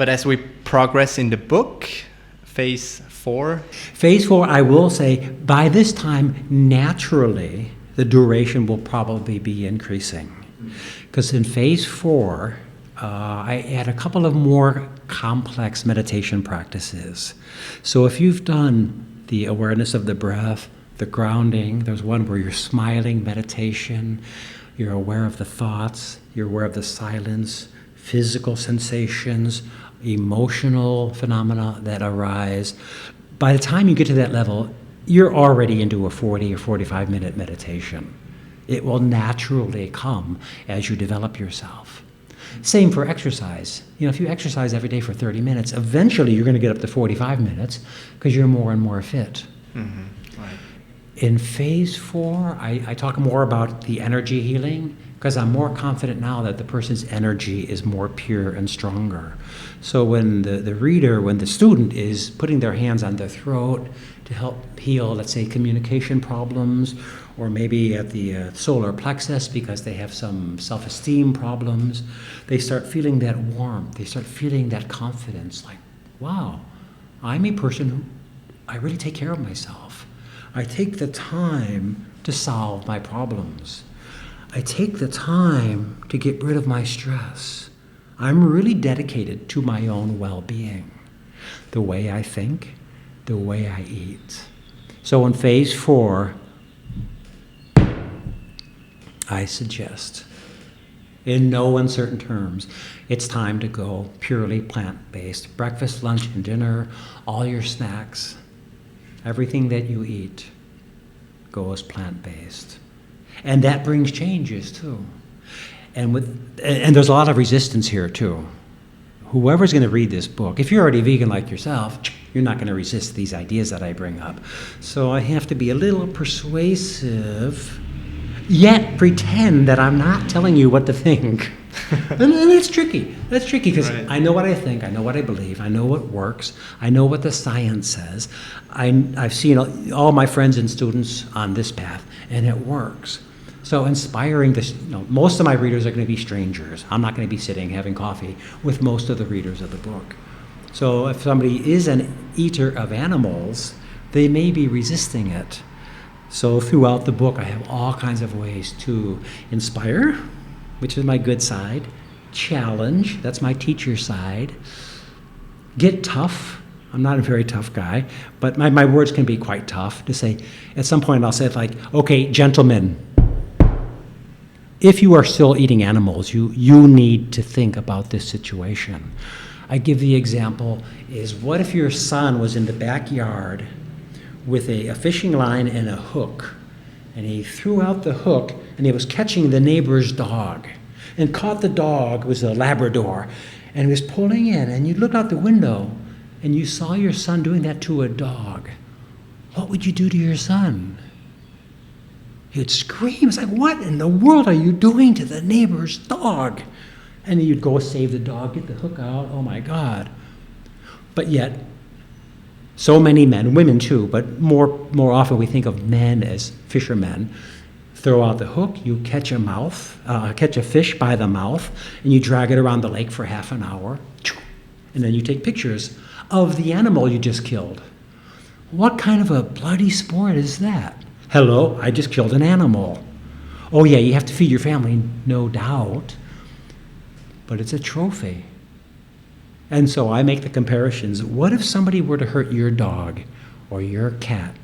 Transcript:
But as we progress in the book, phase 4? Phase 4, I will say, by this time, naturally, the duration will probably be increasing. Because in phase 4, I add a couple of more complex meditation practices. So if you've done the awareness of the breath, the grounding, there's one where you're smiling meditation, you're aware of the thoughts, you're aware of the silence, physical sensations, emotional phenomena that arise. By the time you get to that level, you're already into a 40 or 45 minute meditation. It will naturally come as you develop yourself. Same for exercise. If you exercise every day for 30 minutes, eventually you're going to get up to 45 minutes because you're more and more fit. Mm-hmm. Right. In phase 4, I talk more about the energy healing because I'm more confident now that the person's energy is more pure and stronger. So when the reader, when the student is putting their hands on their throat to help heal, let's say, communication problems, or maybe at the solar plexus because they have some self-esteem problems, they start feeling that warmth, they start feeling that confidence, like, wow, I'm a person who, I really take care of myself. I take the time to solve my problems. I take the time to get rid of my stress. I'm really dedicated to my own well-being, the way I think, the way I eat. So in phase 4, I suggest, in no uncertain terms, it's time to go purely plant-based. Breakfast, lunch, and dinner, all your snacks, everything that you eat goes plant-based. And that brings changes too. And there's a lot of resistance here too. Whoever's going to read this book, if you're already vegan like yourself, you're not going to resist these ideas that I bring up. So I have to be a little persuasive, yet pretend that I'm not telling you what to think. And that's tricky. That's tricky because right. I know what I think, I know what I believe, I know what works, I know what the science says. I've seen all my friends and students on this path, and it works. So inspiring this, most of my readers are going to be strangers. I'm not going to be sitting having coffee with most of the readers of the book. So if somebody is an eater of animals, they may be resisting it. So throughout the book, I have all kinds of ways to inspire, which is my good side, challenge, that's my teacher side, get tough. I'm not a very tough guy, but my words can be quite tough to say. At some point I'll say like, okay, gentlemen, if you are still eating animals, you need to think about this situation. I give the example is, what if your son was in the backyard with a fishing line and a hook, and he threw out the hook and he was catching the neighbor's dog and caught the dog, it was a Labrador, and he was pulling in, and you looked out the window and you saw your son doing that to a dog. What would you do to your son? He'd scream. It's like, what in the world are you doing to the neighbor's dog? And then you'd go save the dog, get the hook out, oh my God. But yet, so many men, women too, but more often we think of men as fishermen, throw out the hook, you catch a fish by the mouth, and you drag it around the lake for half an hour, and then you take pictures of the animal you just killed. What kind of a bloody sport is that? Hello, I just killed an animal. Oh yeah, you have to feed your family, no doubt, but it's a trophy. And so I make the comparisons. What if somebody were to hurt your dog or your cat